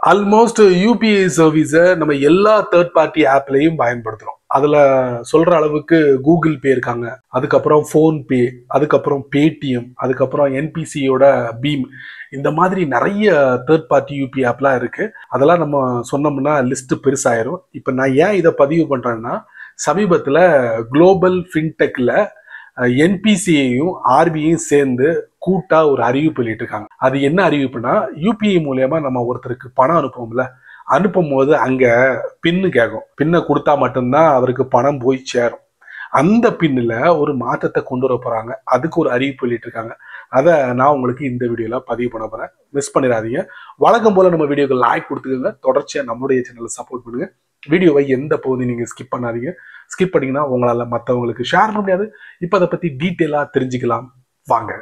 Almost UPI சர்வீஸை நம்ம எல்லா தேர்ட் பார்ட்டி ஆப்லையும் பயன்படுத்துறோம். அதுல சொல்ற அளவுக்கு கூகுள் பே இருக்காங்க, அதுக்கப்புறம் ஃபோன்பே, அதுக்கப்புறம் பேடிஎம், அதுக்கப்புறம் என்பிசியோட பீம், இந்த மாதிரி நிறைய தேர்ட் பார்ட்டி யூபி ஆப்லாம் இருக்கு. அதெல்லாம் நம்ம சொன்னோம்னா லிஸ்ட் பெருசாயிரும். இப்போ நான் ஏன் இதை பதிவு பண்றேன்னா, சமீபத்தில் குளோபல் ஃபின்டெக்ல என்பிசியையும் ஆர்பிஐயும் சேர்ந்து கூட்டா ஒரு அறிவிப்பு வெளியிட்டிருக்காங்க. அது என்ன அறிவிப்புனா, யூபிஐ மூலியமா நம்ம ஒருத்தருக்கு பணம் அனுப்புவோம்ல, அனுப்பும் போது அங்க பின்னு கேட்கும். பின்னை கொடுத்தா மட்டும்தான் அவருக்கு பணம் போய் சேரும். அந்த பின்னில் ஒரு மாற்றத்தை கொண்டு வர போறாங்க. அதுக்கு ஒரு அறிவிப்பு வெளியிட்டிருக்காங்க. அதை நான் உங்களுக்கு இந்த வீடியோல பதிவு பண்ண போறேன். மிஸ் பண்ணிடாதீங்க. வழக்கம் போல நம்ம வீடியோக்கு லைக் கொடுத்துக்கோங்க. தொடர்ச்சியா நம்மளுடைய சேனலை சப்போர்ட் பண்ணுங்க. வீடியோவை எந்த பகுதி நீங்க ஸ்கிப் பண்ணாதீங்க. ஸ்கிப் பண்ணீங்கன்னா உங்களால மற்றவங்களுக்கு ஷேர் பண்ண முடியாது. இப்போ அதை பத்தி டீட்டெயிலா தெரிஞ்சுக்கலாம் வாங்க.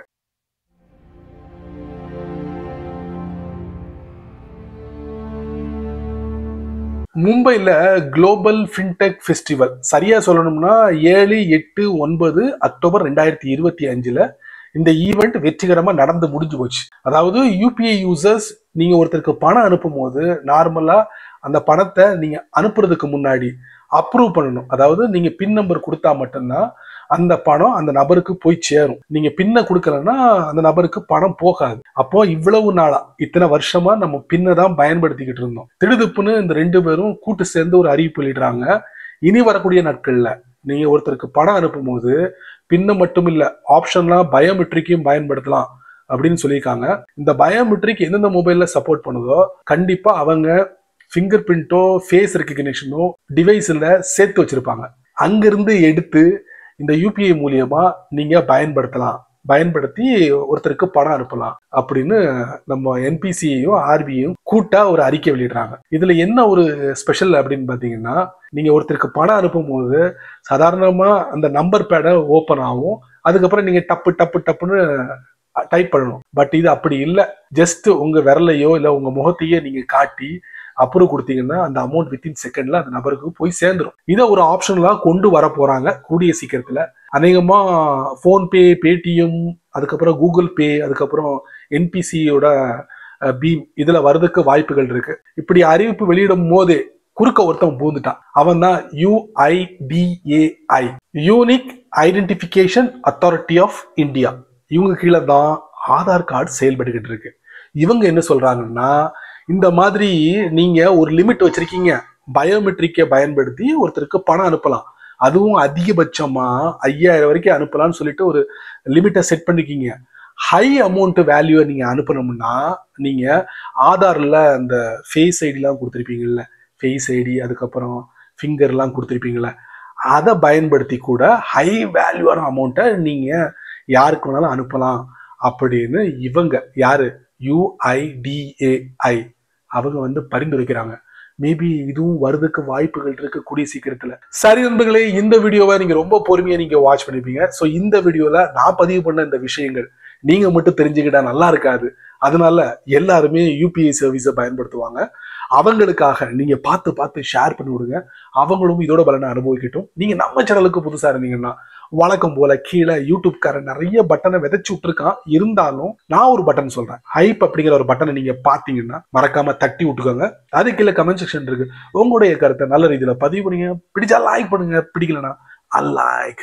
மும்பைல குளோபல் ஃபின்டெக் ஃபெஸ்டிவல், சரியா சொல்லணும்னா 7, 8, 9 அக்டோபர் 2025 இந்த ஈவெண்ட் வெற்றிகரமா நடந்து முடிஞ்சு போச்சு. அதாவது யூபிஐ யூசர்ஸ், நீங்க ஒருத்தருக்கு பணம் அனுப்பும் போது நார்மலா அந்த பணத்தை நீங்க அனுப்புறதுக்கு முன்னாடி அப்ரூவ் பண்ணணும். அதாவது நீங்க பின் நம்பர் கொடுத்தா மட்டும்தான் அந்த பணம் அந்த நபருக்கு போய் சேரும். நீங்க பின்ன கொடுக்கலன்னா அந்த நபருக்கு பணம் போகாது. அப்போ இவ்வளவு நாளா, இத்தனை வருஷமா நம்ம பின்னை தான் பயன்படுத்திக்கிட்டு இருந்தோம். திடுதுப்புன்னு இந்த 2 பேரும் கூட்டு சேர்ந்து ஒரு அறிவிப்பு வெளியிடுறாங்க. இனி வரக்கூடிய நாட்கள்ல நீங்க ஒருத்தருக்கு பணம் அனுப்பும் போது பின்ன மட்டும் இல்ல, ஆப்ஷன்லாம் பயோமெட்ரிக்கையும் பயன்படுத்தலாம் அப்படின்னு சொல்லியிருக்காங்க. இந்த பயோமெட்ரிக் எந்தெந்த மொபைல்ல சப்போர்ட் பண்ணுதோ கண்டிப்பா அவங்க ஃபிங்கர் பிரிண்டோ ஃபேஸ் ரெக்கக்னிஷனோ டிவைஸ்ல சேர்த்து வச்சிருப்பாங்க. அங்கிருந்து எடுத்து இந்த யூபிஐ மூலியமா நீங்க பயன்படுத்தி ஒருத்தருக்கு பணம் அனுப்பலாம் அப்படின்னு நம்ம என்பிசியையும் ஆர்பிஐயும் கூட்டா ஒரு அறிக்கை வெளியிடுறாங்க. இதுல என்ன ஒரு ஸ்பெஷல் அப்படின்னு பாத்தீங்கன்னா, நீங்க ஒருத்தருக்கு பணம் அனுப்பும் போது சாதாரணமா அந்த நம்பர் பேடை ஓப்பன் ஆகும். அதுக்கப்புறம் நீங்க டப்புன்னு டைப் பண்ணணும். பட் இது அப்படி இல்லை. ஜஸ்ட் உங்க விரலையோ இல்ல உங்க முகத்தையோ நீங்க காட்டி அப்ரூவ் கொடுத்தீங்கன்னா அந்த அமௌண்ட் வித்தின் செகண்ட்ல அந்த நபருக்கு போய் சேர்ந்துடும். இதை ஒரு ஆப்ஷன்லாம் கொண்டு வர போறாங்க கூடிய சீக்கிரத்துல. அநேகமா ஃபோன்பே, பேடிஎம், அதுக்கப்புறம் கூகுள் பே, அதுக்கப்புறம் என்பிசியோட பீம் இதுல வர்றதுக்கு வாய்ப்புகள் இருக்கு. இப்படி அறிவிப்பு வெளியிடும் போதே குறுக்க ஒருத்தன் பூந்துட்டான். அவன் தான் UIDAI, unique identification authority of India. இவங்க கீழே தான் ஆதார் கார்டு செயல்பட்டுக்கிட்டு இருக்கு. இவங்க என்ன சொல்றாங்கன்னா, இந்த மாதிரி நீங்க ஒரு லிமிட் வச்சிருக்கீங்க, பயோமெட்ரிக்கை பயன்படுத்தி ஒருத்தருக்கு பணம் அனுப்பலாம், அதுவும் அதிகபட்சமா 5000 வரைக்கும் அனுப்பலாம்னு சொல்லிட்டு ஒரு லிமிட்டை செட் பண்ணிருக்கீங்க. ஹை அமௌண்ட் வேல்யூவை நீங்க அனுப்பணும்னா நீங்க ஆதார்ல அந்த ஃபேஸ் ஐடிலாம் கொடுத்துருப்பீங்கல்ல, ஃபேஸ் ஐடி அதுக்கப்புறம் ஃபிங்கர்லாம் கொடுத்துருப்பீங்கல்ல, அதை பயன்படுத்தி கூட ஹை வேல்யூவான அமௌண்ட்டை நீங்க யாருக்கு வேணாலும் அனுப்பலாம் அப்படின்னு இவங்க யாரு UIDAI அவங்க பரிந்துரைக்கிறாங்க. மேபி இதுவும் வருதுக்கு வாய்ப்புகள் இருக்கு கூடிய சீக்கிரத்துல. சரி நண்பர்களே, இந்த வீடியோவை நீங்க ரொம்ப பொறுமையா நீங்க வாட்ச் பண்ணிப்பீங்க. ஸோ இந்த வீடியோல நான் பதிவு பண்ண இந்த விஷயங்கள் நீங்க மட்டும் தெரிஞ்சுக்கிட்டா நல்லா இருக்காது. அதனால எல்லாருமே யூபிஐ சர்வீஸை பயன்படுத்துவாங்க. அவங்களுக்காக நீங்க பார்த்து ஷேர் பண்ணி விடுங்க. அவங்களும் இதோட பலனை அனுபவிக்கட்டும். நீங்க நம்ம சேனலுக்கு புதுசா இருந்தீங்கன்னா வழக்கம் போல கீழே யூடியூப்காரன் நிறைய பட்டனை விதைச்சு விட்டுருக்கான். இருந்தாலும் நான் ஒரு பட்டன் சொல்றேன், ஹைப் அப்படிங்கிற ஒரு பட்டனை நீங்க பாத்தீங்கன்னா மறக்காம தட்டி விட்டுக்கோங்க. அது கீழே கமெண்ட் செக்ஷன் இருக்கு. உங்களுடைய கருத்தை நல்ல ரீதியில பதிவு பண்ணுங்க. பிடிச்சா லைக் பண்ணுங்க, பிடிக்கலன்னா அன்லைக்.